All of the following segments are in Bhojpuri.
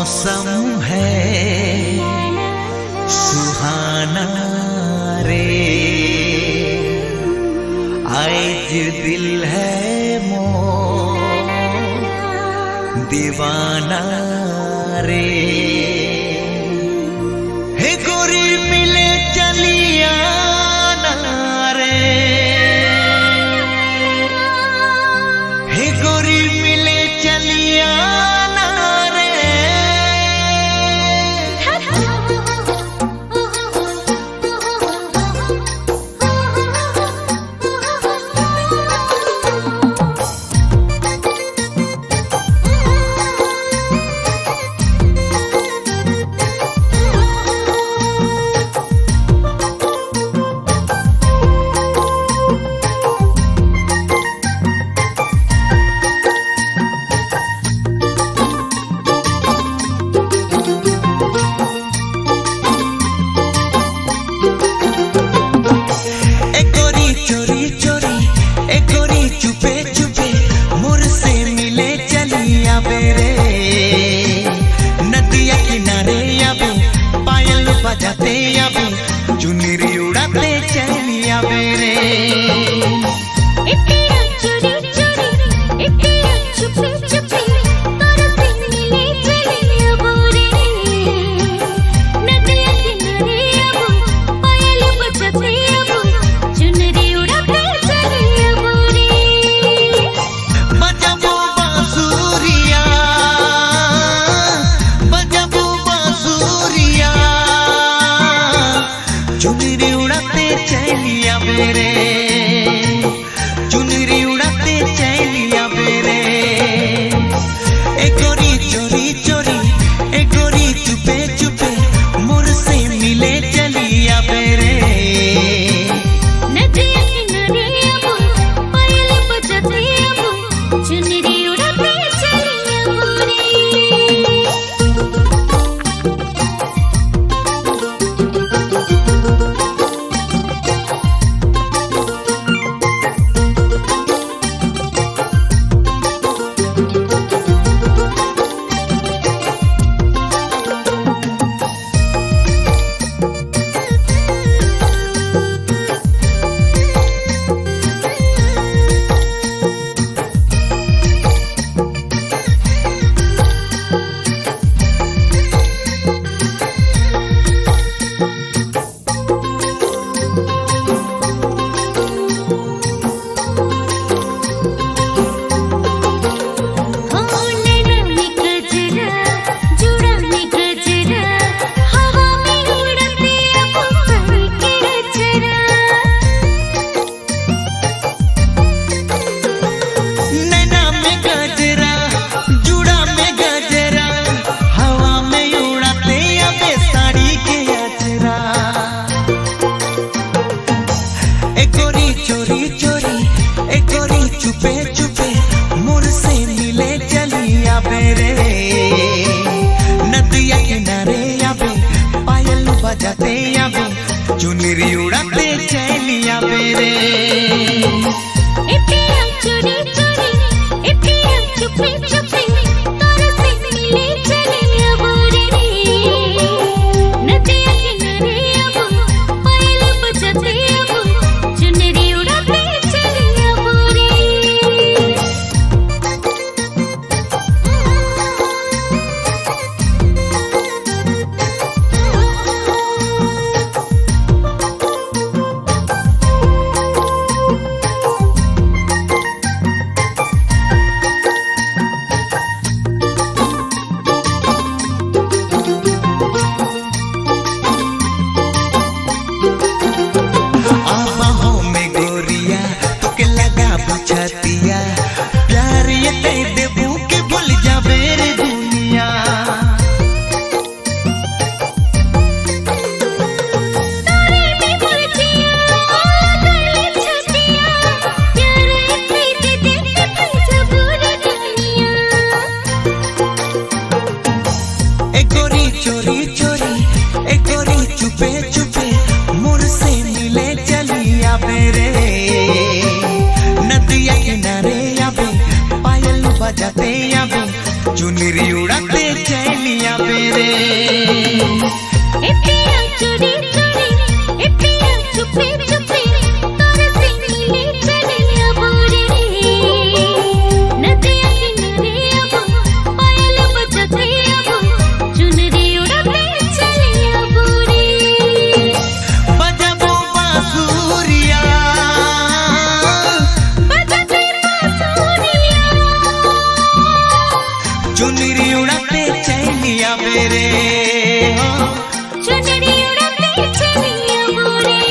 मौसम है सुहाना रे, आज दिल है मोर दीवाना रे। हे गोरी मिले चलिया ना रे, हे गोरी मिले चलिया ना रे। बजाते अभी चुनरी उड़ाते चलिया मेरे। चोरी चोरी छुपे छुपे तोरा से मिले चलिया बोरे, नदिया किनारे अब पायल बजाते अब चुनरी उड़ाते चलिया बोरे। बजाबो बांसुरिया, बजाबो बांसुरिया, चुनरी उड़ाते चलिया मेरे, चुनरी उड़ाते चलिया मेरे। एक गोरी चोरी चोरी, एक गोरी चुपे चुपे मोर से मिले चलिया मेरे। नदिया किनारे अब पायल बजाते अब चुनरी उड़ाते चलिया बोरे। चोरी चोरी एक गोरी चुपे चुपे मोर से मिले चलिया मेरे। नदिया किनारे अभी पायल बजाते अभी चुनरी उड़ाते चलिया मेरे। चोरी चोरी छुपे छुपे तोरा से मिले चलिया बोरे, नदिया किनारे अब पायल बजाते अब चुनरी उड़ाते चलिया बोरे। छतिया प्यार ये दे देबू के भूल जाबे रे दुनिया। तारे में मुरझिया गले छतिया, प्यार इतने दे दे के भूल जाबो रे दुनिया। एक गोरी चोरी चोरी, एक गोरी चुपे चुपे मोर से मिले चलिया मेरे। नदिया किनारे अभी पायल बजाते अभी चुनरी उड़ाते चलिया बेरे ए पिया चोरी चोरी ए पिया चुपे चुपे तोरे से मिले चलिया बोरे नदिया किनारे अब पायल बजते अब चुनरी उड़ाते चलिया बोरे बजाबो बांसुरिया बजते बांसुरिया चुनरी उड़ाते चलिया बेरे चुनरी उड़ाते चलिया बोरे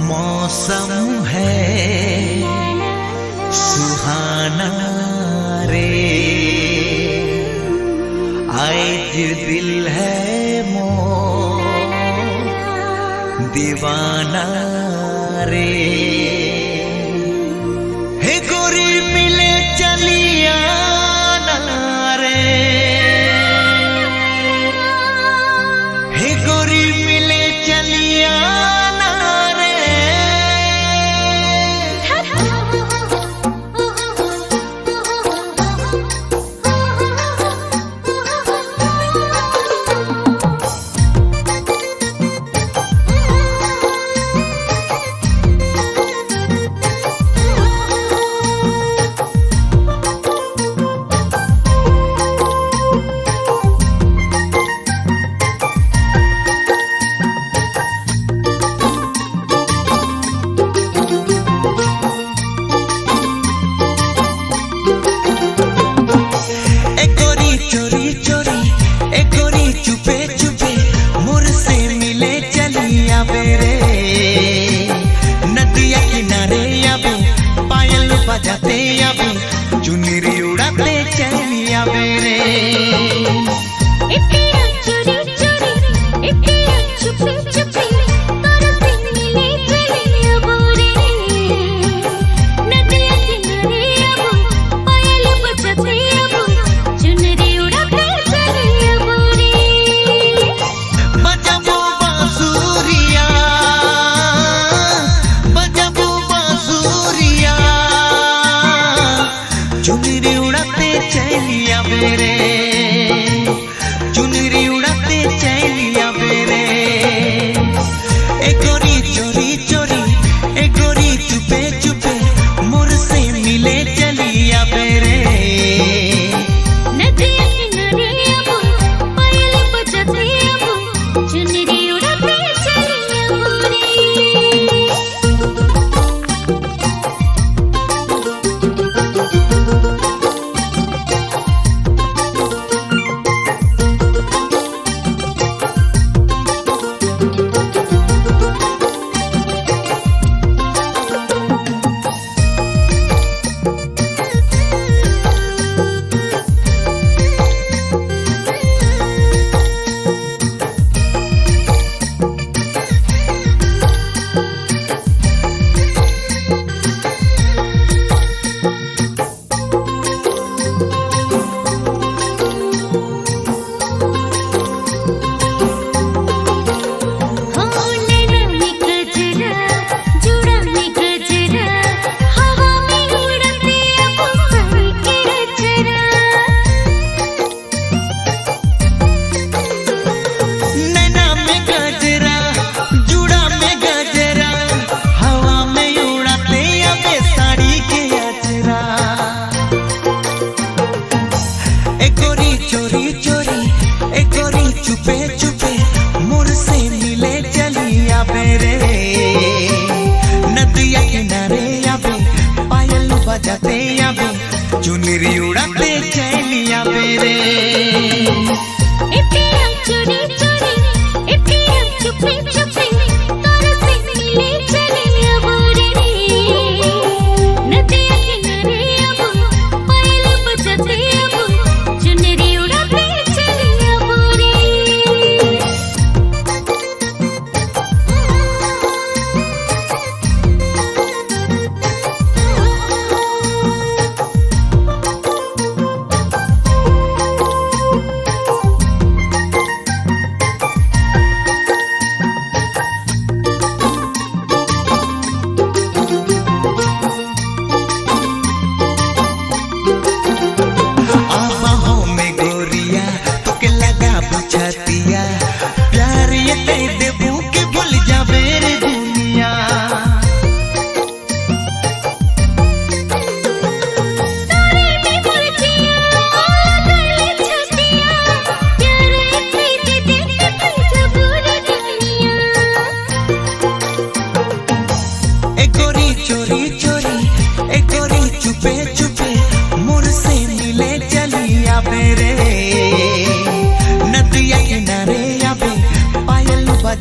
मौसम है सुहाना रे आज दिल है मोर दीवाना रे हे गोरी मिले चलिया ना रे हे गोरी मिले चलिया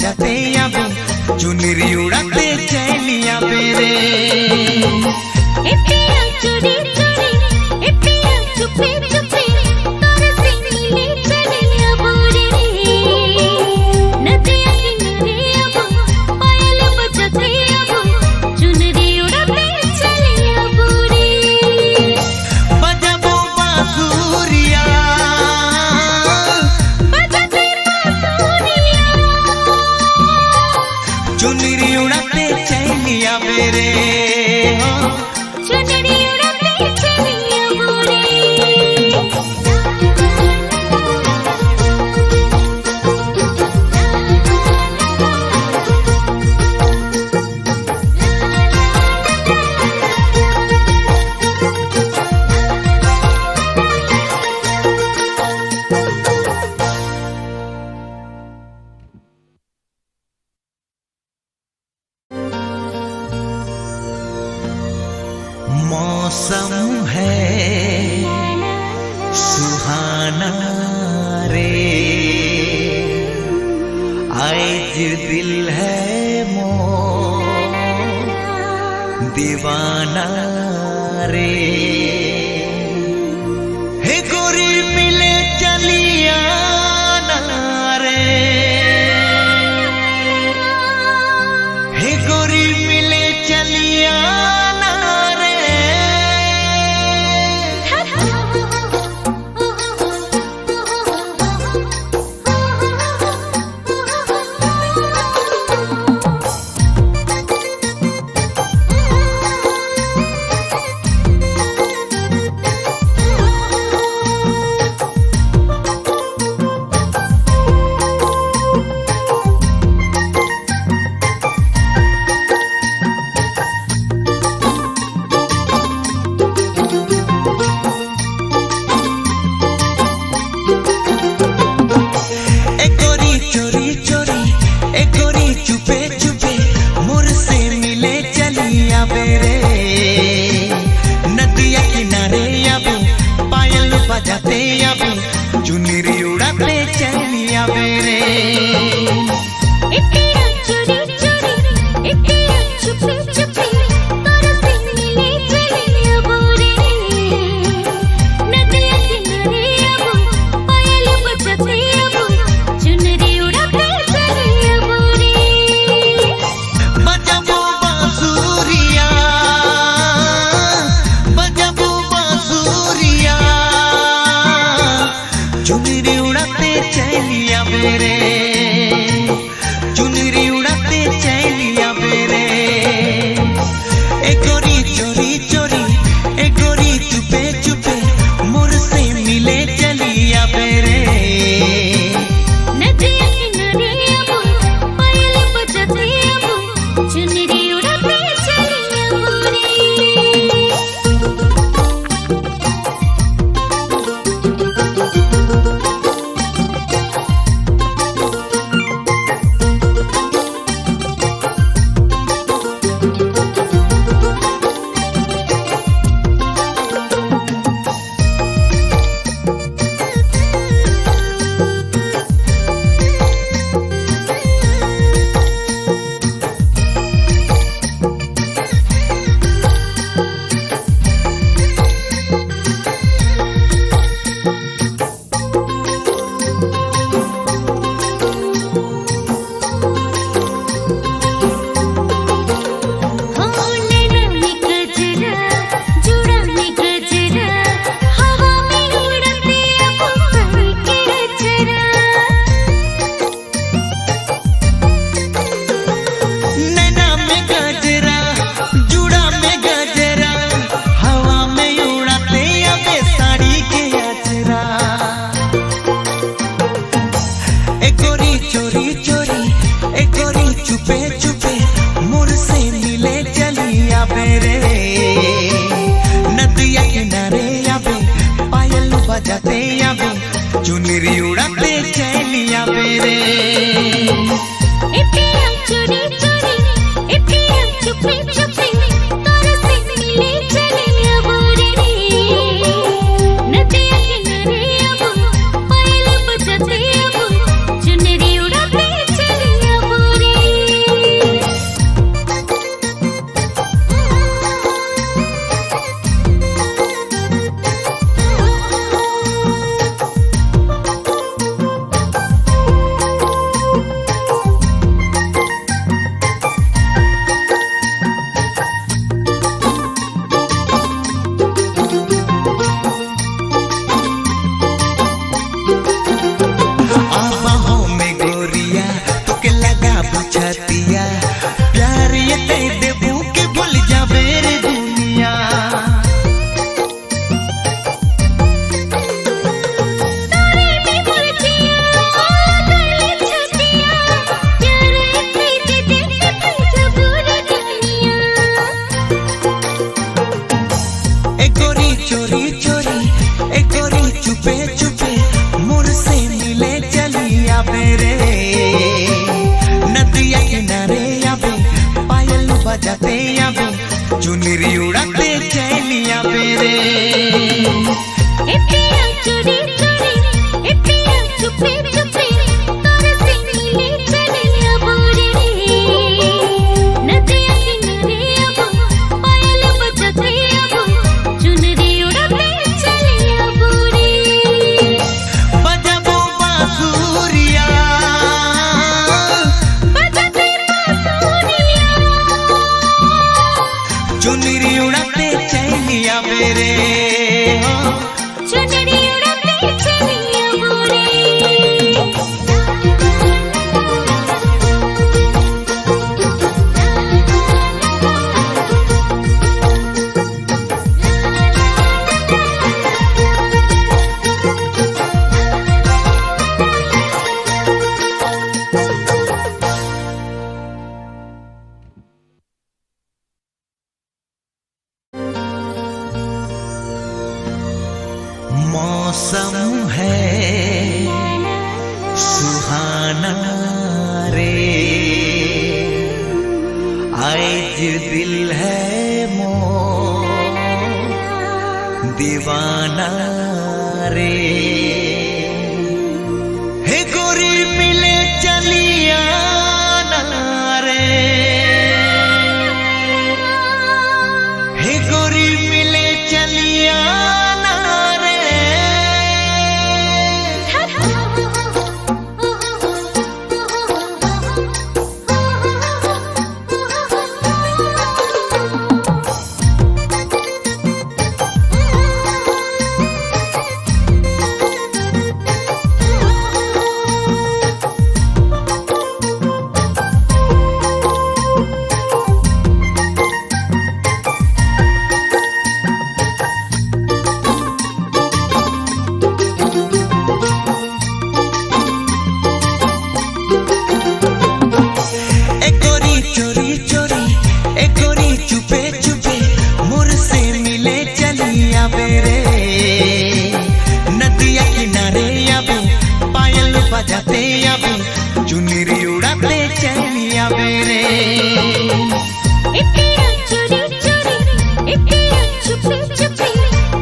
बजाते आबे चुनरी उड़ाते चलिया बेरे ए पिया चोरी चोरी ए पिया चुपे चुपे तोरे से मिले चलिया बोरे नदिया किनारे अब पायल बजाते अब चुनरी उड़ाते चलिया बोरे बजाबो बांसुरिया बजाते बांसुरिया चुनरी उड़ाते चलिया बेरे चुनरी उड़ाते चलिया बोरे मौसम है सुहाना रे आज दिल है मोर दीवाना रे हे गोरी मिले चलिया ना रे हे गोरी मिले चलिया बजाते आबे चुनरी उड़ाते चलिया बेरे ए पिया चोरी चोरी ए पिया चुपे चुपे तोरे से मिले चलिया बोरे नदिया किनारे अब पायल बजाते अब चुनरी उड़ाते चलिया बोरे बजाबो बांसुरिया बजाबो बांसुरिया चुनरी उड़ाते चलिया बेरे चुनरी उड़ाते चलिया बेरे ए गोरी चोरी चोरी ए गोरी चुपे चुपे मोर से मिले चलिया बेरे नदिया किनारे अब पायल बजाते अब चुनरी उड़ाते चलिया बोरे चुनरी उड़ाते चलिया बेरे ए पिया चोरी चोरी ए पिया चुपे चुपे तोरे से मिले चलिया बोरे नदिया किनारे अब पायल बजाते अब चुनरी उड़ाते चलिया बोरे बजाते आवे, चुनरी उड़ाते चली आवे रे। इतिया चोरी चोरी, इतिया छुपे छुपे,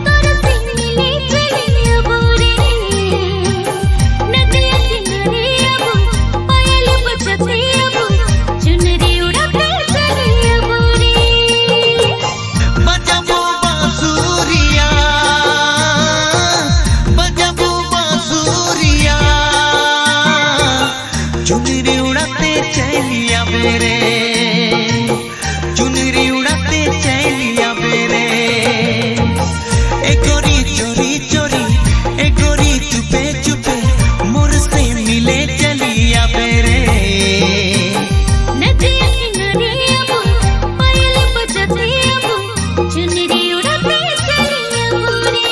तोर से मिले चली अबो रे। नदिया किनारे अबो, पायल बजाते अबो, चुनरी उड़ाते चली अबो रे। बजाबो बांसुरिया, बजाबो बांसुरिया, चुनरी उड़ाते चली आवे रे, चुनरी उड़ाते चली आवे रे। ए गोरी चोरी चोरी, ए गोरी चुपे चुपे, मोर से मिले चली आवे रे। नदिया किनारे अबो, पायल बजाते अबो, चुनरी उड़ाते चली अबो रे।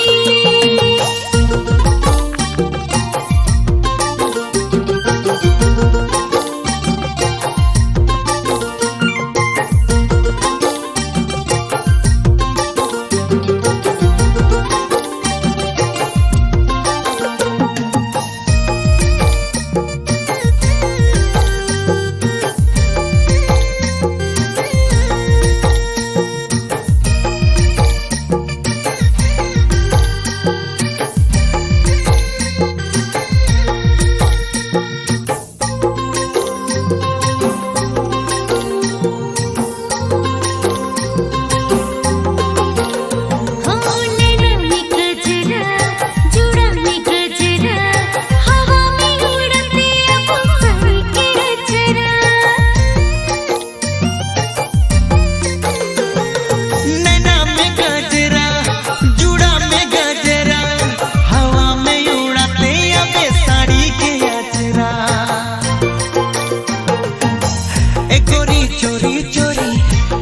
चोरी चोरी,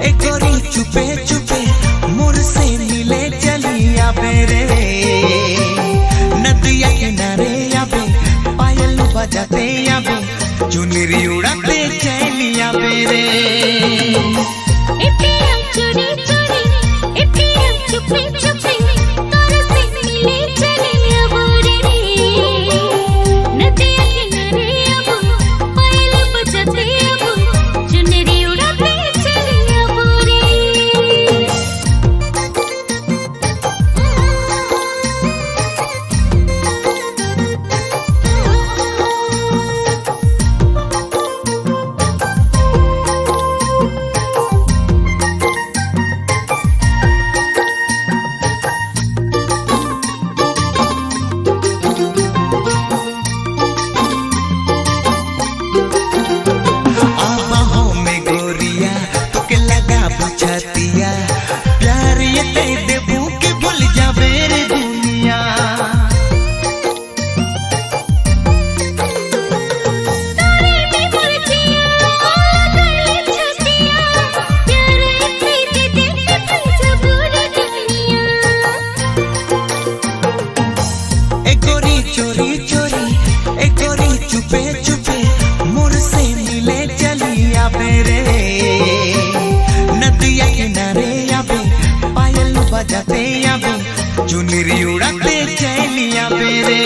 ए गोरी चुपे चुपे, मोर से मिले चली आवे रे। नदिया किनारे आवे, पायल बजाते आवे, चुनरी उड़ाते चली आवे रे। इतिया चोरी चोरी, इतिया छुपे छुपे, तोर से मिले चली अबो रे। नदिया किनारे अबो, पायल बजाते अबो, चुनरी उड़ाते चली अबो रे। आबाहों में गोरिया, तो के लगा बुझतिया, प्यार ये दे देबू के भूल जावे रे दुनिया। तारे में मुर्तिया, गले छतिया, प्यार इतनी दे दे के भूल रे दुनिया। ए गोरी चोरी चोरी, ए गोरी चुपे चुपे, मोर से मिले चली आवे रे। नदिया किनारे आवे, पायल बजाते आवे, चुनरी उड़ाते चली आवे रे।